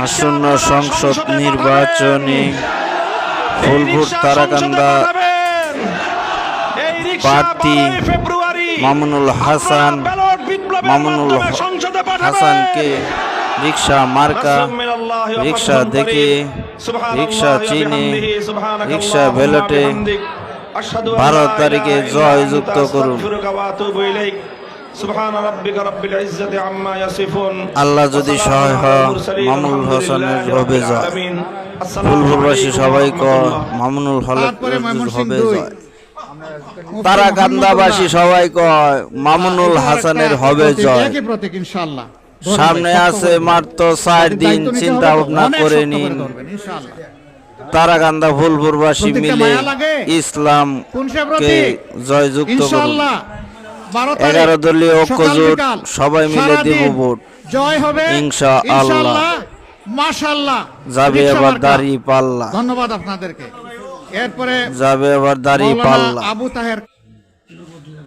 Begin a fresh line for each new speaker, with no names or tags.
আসন্ন সংসদ নির্বাচনে ফুলপুর তারাকান্দা প্রার্থী মামুনুল হাসানকে রিক্সা মার্কা, রিক্সা দেখে, রিক্সা চিনে, রিক্সা ব্যালটে 12 তারিখে জয়যুক্ত করুন। আল্লাহ যদি সহায় হয় মামুনুল হাসানের হবে জয়। ফুলপুরবাসী সবাই কয় মামুনুল হবে জয়। তারাকান্দাবাসী সবাই কয় মামুনুল হাসানের হবে জয়। সামনে আছে মাত্র 4 দিন, চিন্তা ভাবনা করে নিন। তারাকান্দা ফুলপুরবাসী মিলে ইসলামকে জয়যুক্ত করুন। 11 দলীয় ঐক্যজোট সবাই মিলে দেব ভোট,
জয় হবে
ইনশাআল্লাহ।
মাশাআল্লাহ।
যাবে আবার দাড়ি পাল্লা।
ধন্যবাদ আপনাদেরকে। এরপরে
যাবে আবার দাড়ি পাল্লা।
আবু তাহের